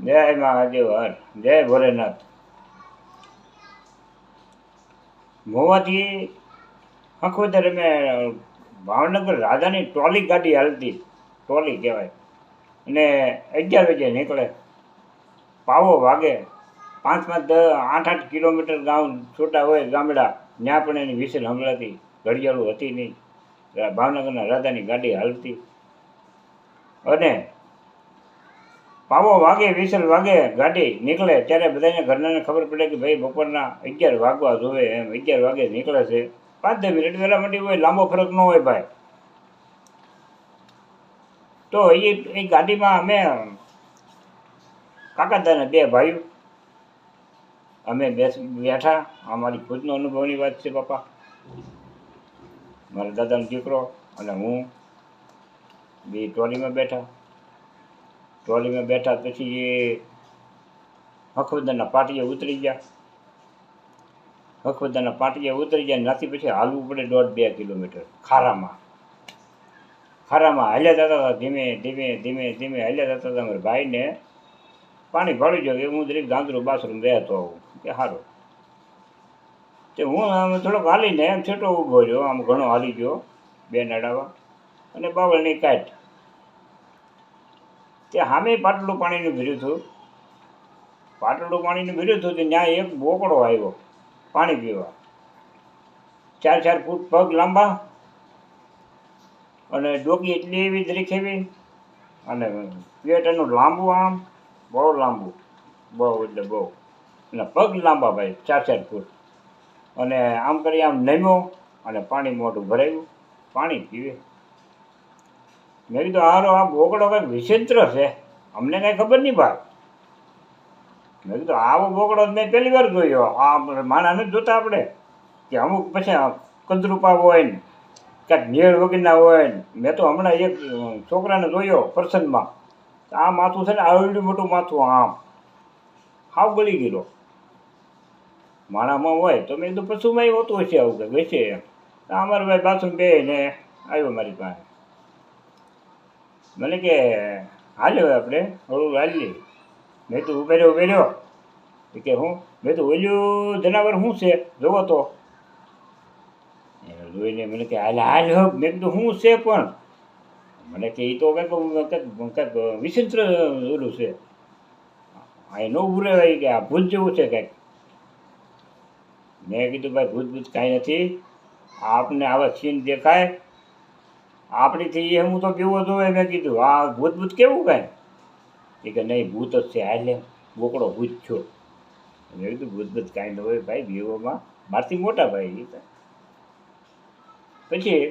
જય મહાદેવ હર, જય ભોલેનાથ. મોવાથી હખવદર અમે ભાવનગર રાજાની ટ્રોલી ગાડી હાલતી, ટ્રોલી કહેવાય, અને 11 વાગે નીકળે, પાવો વાગે, 5-8 કિલોમીટર ગામ છોટા હોય ગામડા, ત્યાં પણ એની વિસલ સંભળાતી, ઘડિયાળું હતી નહીં, ભાવનગરના રાજાની ગાડી હાલતી. અને પાવો વાગે, વિસલ વાગે, ગાડી નીકળે ત્યારે બધાને ઘરનાને ખબર પડે કે ભાઈ બપોરના 11 વાગવા જોવે, એમ 11 વાગે નીકળે છે. 5-10 મિનિટ વહેલા મંડી હોય, લાંબો ફરક ન હોય ભાઈ. તો એ ગાડીમાં અમે કાકાદાના 2 ભાઈઓ અમે બેઠા. અમારી ખુદનો અનુભવની વાત છે બાપા. મારા દાદાનો દીકરો અને હું બે ટ્રોલીમાં બેઠા. ટ્રોલીમાં બેઠા પછી એ હખવદરના પાટીએ ઉતરી ગયા. હખવદરના પાટીએ ઉતરી ગયા, નાથી પછી હાલવું પડે 1.5-2 કિલોમીટર ખારામાં. ખારામાં હાલ્યા જતા હતા, ધીમે ધીમે ધીમે ધીમે હાલ્યા જતા હતા. મારા ભાઈને પાણી ભળી જાય, હું દરેક ગાંદરું બાથરૂમ રહેતો આવું કે સારું. તે હું આમ થોડોક હાલીને એમ છેટો ઊભો રહ્યો, આમ ઘણો હાલી ગયો, 2 નડાવા અને બાવળની કાઢ. તે સામે પાટલું પાણીનું ભર્યું હતું. પાટલું પાણીનું ભર્યું હતું તે ત્યાં એક બોકડો આવ્યો પાણી પીવા. 4-4 ફૂટ પગ લાંબા અને ડોકી એટલી એવી દરીખેવી અને પેટ એનું લાંબુ, આમ બહુ લાંબુ, બહુ એટલે બહુ, અને પગ લાંબા ભાઈ 4-4 ફૂટ. અને આમ કરી આમ નમ્યો અને પાણી મોઢું ભરાયું, પાણી પીવે. મેં કીધું હારો આ બોકડો કંઈક વિચિત્ર છે, અમને કાંઈ ખબર નહીં ભાઈ. મેં કીધું આવો બોકડો મેં પહેલી વાર જોયો. આ માણા નથી જોતા આપણે કે અમુક પછી કંદરૂપા હોય ને કાંઈક નિયળ વગરના હોય ને. મેં તો હમણાં એક છોકરાને જોયો પર્સનમાં, આ માથું છે ને આવડું મોટું માથું, આમ હાવ ગળી ગયેલો. માણામાં હોય તો મેં કીધું પશુમાં હોતું હશે આવું કંઈક હશે એમ. અમારો ભાઈ બાથરૂમ બે ને આવ્યો મારી પાસે. મને કે હાલ્યો આપણે હળવું હાલીએ. મેં તો ઉભે રહ્યો કે હું. મેં તો ઓલ્યું જનાવર શું છે જોવો તો. જોઈને મને કે હાલ હો. મેં કીધું શું છે પણ. મને કે એ તો કંઈક વિચિત્ર ઓલું છે, અહીં ન ઉભું રહેવાય કે આ ભૂત જેવું છે કંઈક. મેં કીધું ભાઈ ભૂત કાંઈ નથી, આપને આવા સીન દેખાય આપણીથી હું તો કેવું જોવે. મેં કીધું આ ભૂત કેવું કાંઈ. એ કે નહીં ભૂત જ છે, હાલે બોકડો ભૂત છો. મેં કીધું ભૂત કાંઈ ન હોય ભાઈ, વ્યૂહમાં મારથી મોટા ભાઈ. પછી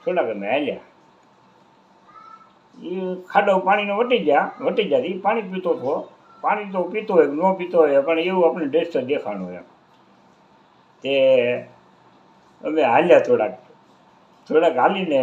થોડાક અમે હાલ્યા. એ ખાડો પાણીનો વટી જાય. એ પાણી પીતો હતો. પાણી તો પીતો હોય ન પીતો હોય, પણ એવું આપણે ડ્રેસ તો દેખાણું એમ. તે અમે હાલ્યા થોડાક હાલીને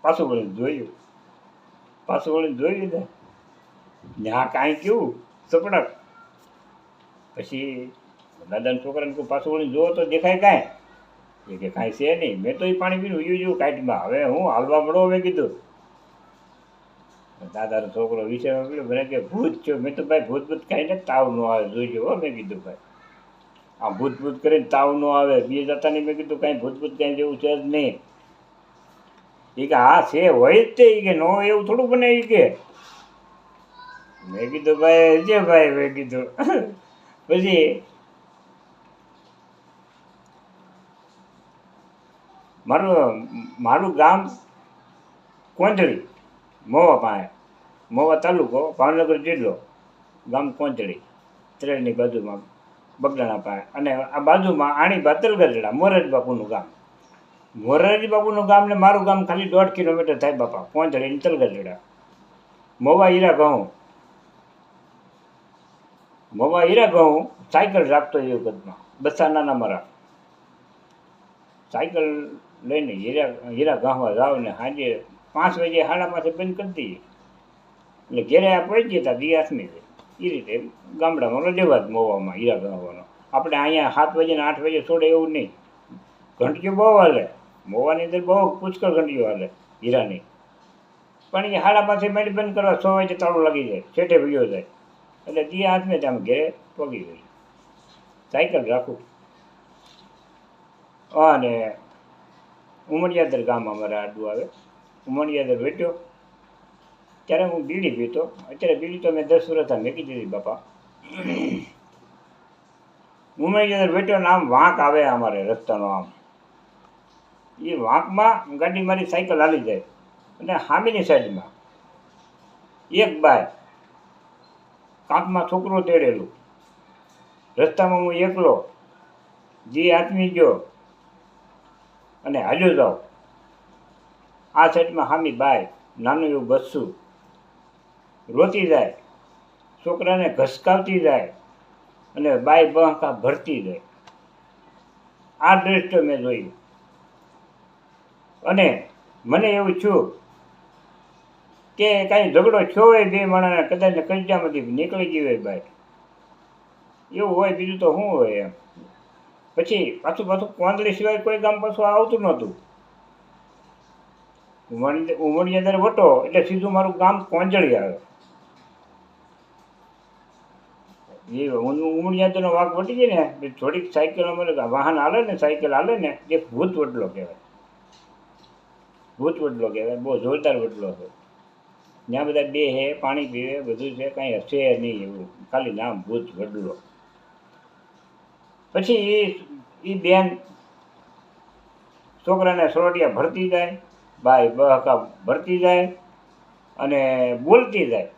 પાછું વળીને જોયું. ને ત્યાં કાંઈ કેવું સપડાક. પછી દાદાના છોકરાને કોઈ પાછું વળીને જોવો તો દેખાય કાંઈ. એ કે કાંઈ છે નહીં. મેં તો એ પાણી પીને ઉયું કાઢમાં. હવે હું હાલવા મળો મેં કીધું. દાદાનો છોકરો વિશે મને કે ભૂત છો. મેં તો ભાઈ ભૂત કાંઈ નથી, તાવ ન આવે જોઈજો હો. મેં કીધું ભાઈ આ ભૂત કરીને તાવ ન આવે બે જતા નહીં. મેં કીધું કાંઈ ભૂત કાંઈ જેવું છે જ નહીં. એ કે હા છે હોય જ તે. એ કે નો એવું થોડું બને. એ કે મેં કીધું ભાઈ જે ભાઈ. મેં કીધું પછી મારું ગામ કોંચડી, મોવા પાસે, મોવા તાલુકો, ભાવનગર જિલ્લો, ગામ કોંચડી, ત્રેડની બાજુમાં, બગડાણા પાસે. અને આ બાજુમાં આણીબા તલગઢડા, મોરારી બાપુનું ગામ. મોરારી બાપુનું ગામ ને મારું ગામ ખાલી 1.5 કિલોમીટર થાય બાપા. કોંચડી તલગઢડા. મોવા હીરા ઘઉં સાયકલ રાખતો એ વખતમાં. બચ્ચા નાના મારા સાયકલ લઈને હીરા ગામમાં જાવ ને સાંજે 5 વાગે 5:30 બંધ કરી દઈએ એટલે ઘેરે પહોંચી હતા દિયાસમી. એ રીતે ગામડામાં લેવા જ મોવામાં હીરા ગામવાનો. આપણે અહીંયા 7 વાગે ને 8 વાગે છોડે એવું નહીં. ઘંટીઓ બહુ હાલે મોવાની અંદર, બહુ પુષ્કળ ઘંટીઓ હાલે હીરાની. પણ એ હાડા પાસે મેળી બંધ કરવા 6 વાગે તાળું લાગી જાય, છેટે વયો જાય. એટલે ત્યાં હાથને ત્યાં ઘેરે પગી ગઈ. સાયકલ રાખું. અને ઉમરિયાદર ગામ અમારે આડું આવે. ઉમરિયાદર વેટ્યો ત્યારે હું બીડી પીતો. અત્યારે બીડી તો મેં 10 વર્ષ મેકી દીધી બાપા. ઉમરિયાદર વેટ્યો ને આમ વાંક આવે અમારે રસ્તાનો. આમ એ વાંકમાં ગાડી મારી સાયકલ હાલી જાય અને સામેની સાઈડમાં એક બાય કાંકમાં છોકરો તેડેલું, રસ્તામાં હું એકલો, જે આદમી ગયો અને હાલ્યો જાઉં. આ સાઈડમાં સામી બાય નાનું એવું બસ્સું રોતી જાય, છોકરાને ઘસકાવતી જાય અને બાય બહાકા ભરતી જાય. આ દ્રશ્ય મેં જોયું. અને મને એવું થયું કે કાંઈ ઝઘડો થયો હોય બે માણસને, કદાચ કજિયામાંથી નીકળી ગઈ હોય બાય, એવું હોય. બીજું તો શું હોય એમ. પછી પાછું કોંદડી સિવાય કોઈ ગામ પાછું આવતું નહોતું. ઉમરિયાદર વટો એટલે સીધું મારું ગામ કોંજળી આવે. એ ઉમરિયાદરનો વાઘ વટી જાય ને, થોડીક સાયકલ અમારે વાહન હાલે ને, સાયકલ હાલે ને, એક ભૂત વડલો કહેવાય. ભૂત વડલો કહેવાય, બહુ જોરદાર વડલો છે. ત્યાં બધા બે હે, પાણી પીવે, બધું છે, કાંઈ હશે નહીં એવું, ખાલી નામ ભૂત વડલો. પછી એ બેન છોકરાને સરોટિયા ભરતી જાય, બાય બહકા ભરતી જાય અને બોલતી જાય.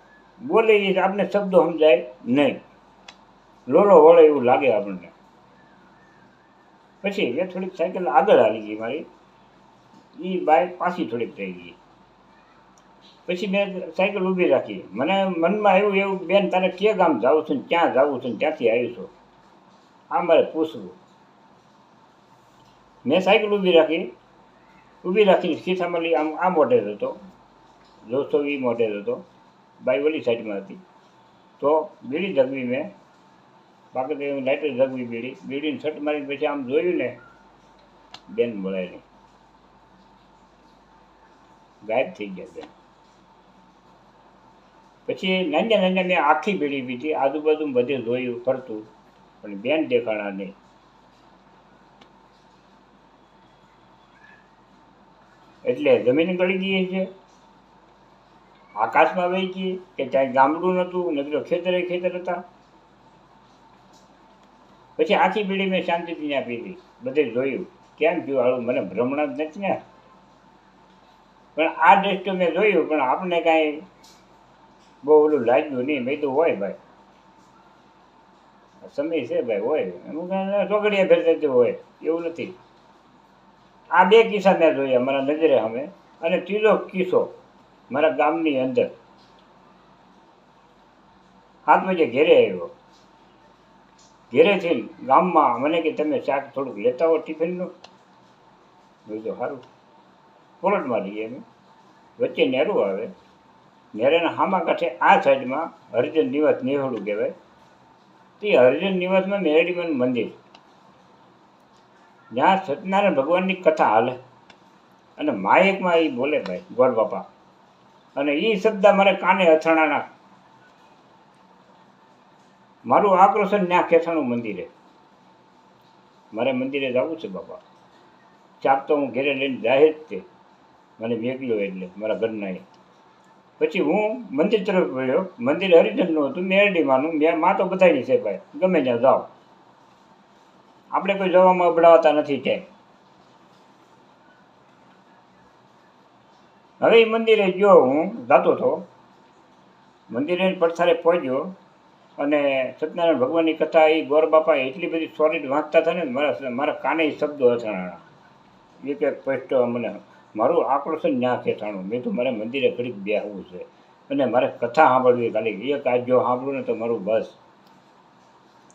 બોલે એ આપણે શબ્દો સમજાય નહીં, લોલો વળે એવું લાગે આપણને. પછી એ થોડીક સાયકલ આગળ હાલી ગઈ મારી, એ બાય પાછી થોડીક થઈ ગઈ. પછી મેં સાયકલ ઊભી રાખી. મને મનમાં એવું બેન તારે ક્યાં ગામ જવું છે ને ક્યાં જવું છે ને ક્યાંથી આવ્યું છું, આ મારે પૂછવું. મેં સાયકલ ઊભી રાખીને ખિસ્સામાં લઈ આ મોઢેર હતો, દોસ્તો એ મોઢેર હતો, બાઈ ઓલી સાઈડમાં હતી. તો બીડી જગવી મેં, બાકી તો લાઇટર જગવી બીડીને છટ મારીને પછી આમ જોયું ને, બેન મળે નહીં, ગાયબ થઈ ગયા બેન. પછી નાન્યા મેં આખી બીડી પીધી, આજુબાજુ બધે જોયું ફરતું, પણ બેન દેખાણા નહીં. એટલે જમીન ગળી ગઈ છે, આકાશમાં વહી ગઈ, કે ત્યાં ગામડું નહોતું, નકરો ખેતર હતા. પછી આખી બીડી મેં શાંતિથી ત્યાં પીધી, બધે જોયું. કેમ થયું હાલું, મને ભ્રમણા જ નથી ને. પણ આ દ્રષ્ટિ મેં જોયું, પણ આપણને કાંઈ બહુ ઓલું લાગ્યું નહીં. મેં તો હોય ભાઈ, સમય છે ભાઈ, હોય એનું કાંઈ ચોગડિયા ફેરતા હોય એવું નથી. આ બે કિસ્સા મેં જોયા મારા નજરે સામે. અને ત્રીજો કિસ્સો મારા ગામની અંદર. 7 વાગે ઘેરે આવ્યો. ઘેરેથી ગામમાં મને કે તમે શાક થોડુંક લેતા હો ટિફિનનું. મેં તો સારું. કોલટમાં રહીએ અમે, વચ્ચે નેરું આવે, નેરાના હામા કાંઠે આ સાઈડમાં હરિજન નિવાસ નેહડું કહેવાય. તે હરિજન નિવાસમાં મેરડીમાનું મંદિર, જ્યાં સત્યનારાયણ ભગવાનની કથા હાલે અને માયકમાં એ બોલે ભાઈ ગોર બાપા. અને એ શબ્દ મારે કાને અથડાણા. મારું આકર્ષણ ત્યાં ખેસાણું મંદિરે. મારે મંદિરે જવું છે બાપા. ચાપ તો હું ઘેરે લઈને જાહેર જ તે, મને વેગલ્યો એટલે મારા ઘરના. પછી હું મંદિર તરફ વળ્યો. મંદિર હરિજનનું હતું, મેરડીમાંનું. માં તો બધાની છે ભાઈ, ગમે ત્યાં જાઓ, આપણે કોઈ જવામાં અબડાવતા નથી ક્યાંય. હવે એ મંદિરે ગયો, હું જતો હતો મંદિરે, પડથારે પહોંચ્યો અને સત્યનારાયણ ભગવાનની કથા એ ગોર બાપા એટલી બધી સોલિડ વાંચતા હતા ને, મારા કાને શબ્દો અથડાણા. એક પૈસ્ટો મને મારું આકર્ષણ ત્યાં ખેંચાણું. મેં તો મારે મંદિરે ઘડીક બેસવું છે અને મારે કથા સાંભળવી. ખાલી એક આજ જો સાંભળું ને તો મારું બસ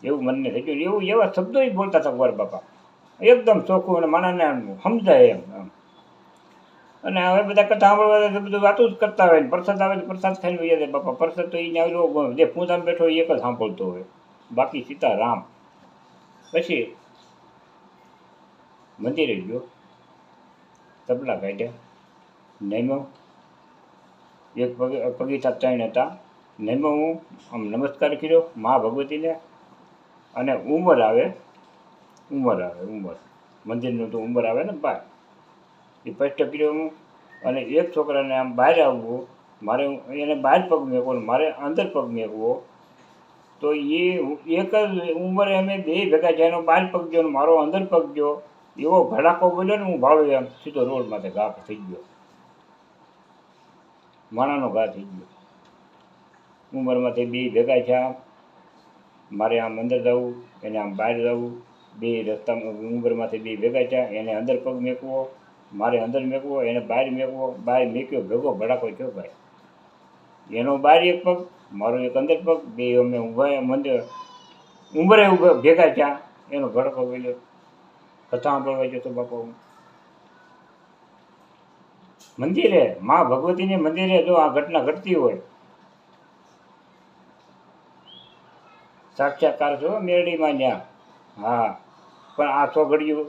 એવું મને થઈ ગયું. એવું એવા શબ્દો બોલતા હતા ગોર બાપા, એકદમ ચોખ્ખું અને માણસને સમજાય એમ. અને હવે બધા કથા સાંભળવા બધું વાતું જ કરતા હોય ને, પ્રસાદ આવે તો પ્રસાદ ખાઈને વહી જાય બાપા. પ્રસાદ તો એને આવેલો જે પૂજામાં બેઠો એક જ સાંભળતો હોય, બાકી સીતારામ. પછી મંદિરે ગયો, તબલા કાઢ્યા, નમ્યો, એક પગીચા ત્રણ હતા. ને એમાં હું આમ નમસ્કાર કર્યો મા ભગવતીને, અને ઉંમર આવે મંદિરનું તો ઉંમર આવે ને બહાર, એ સ્પષ્ટ કર્યો હું. અને એક છોકરાને આમ બહાર આવવું, મારે એને બહાર પગ મેકવો ને મારે અંદર પગ મેકવો, તો એ એક જ ઉંમરે અમે બે ભેગા થયા. એનો બહાર પગ ગયો ને મારો અંદર પગ ગયો. એવો ભડાકો બોલ્યો ને, હું ભાળું એમ સીધો રોડ માથે ઘા થઈ ગયો, માણાનો ઘા થઈ ગયો. ઉંમરમાંથી બે ભેગા થયા, મારે આમ અંદર જવું, એને આમ બહાર જવું, બે રસ્તામાં ઉંમરમાંથી બે ભેગા થયા. એને અંદર પગ મેકવો, મારે અંદર મેકવો, એને બહાર મેકવો. બહાર મેક્યો ભેગો ભડાકો થયો ભાઈ. એનો બહાર એક પગ, મારો એક અંદર પગ, બે અમે ઊભા મંદિર ઉંમરે ઊભા ભેગા થયા. એનો ભડકો બોલ્યો, કથા સાંભળવા ગયો તો બાપા હું મંદિરે, મા ભગવતીને મંદિરે. જો આ ઘટના ઘટતી હોય, સાક્ષાત્કાર છો મેરડીમાં ત્યાં. હા, પણ આ ચોઘડિયું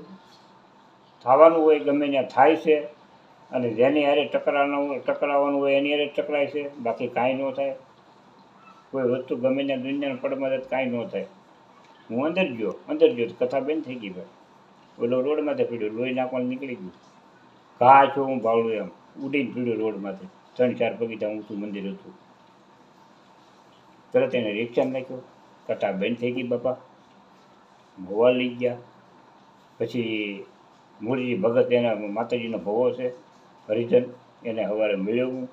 થવાનું હોય ગમે ત્યાં થાય છે. અને જેની હારે ટકરાવવાનું હોય એની હારે ટકરાય છે, બાકી કાંઈ ન થાય. કોઈ વસ્તુ ગમે ત્યાં દુનિયાના પડમાં જાય કાંઈ ન થાય. હું અંદર ગયો કથા બેન થઈ ગઈ ભાઈ. ઓલો રોડમાંથી પીડ્યો, લોહી નાખવાનું નીકળી ગયું. ઘા છો હું ભાવડું એમ ઉડીને પીડ્યો રોડમાંથી. 3-4 પગીચા ઊંચું મંદિર હતું. તરત એને રિક્ષામાં નાખ્યો, કથા બેન થઈ ગઈ બાપા. ભોવા લઈ ગયા. પછી મૂળજી ભગત, એના માતાજીનો ભવો છે હરિજન, એને સવારે મળ્યો હું.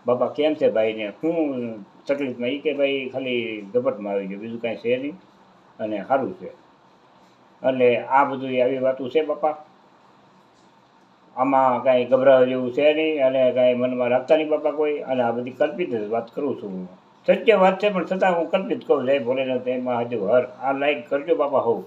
બાપા કેમ છે ભાઈને, શું તકલીફમાં? એ કે ભાઈ ખાલી ગપટમાં આવી ગયો, બીજું કાંઈ છે નહીં, અને સારું છે. એટલે આ બધું આવી વાતું છે બાપા. આમાં કાંઈ ગભરાવા જેવું છે નહીં, અને કાંઈ મનમાં રાખતા નહીં બાપા કોઈ. અને આ બધી કલ્પિત જ વાત કરું છું હું. સત્ય વાત છે પણ છતાં હું કલ્પિત કહું. જય ભોલેનાથ, એમાં હજુ હર આ લાઈક કરજો બાપા હોવ.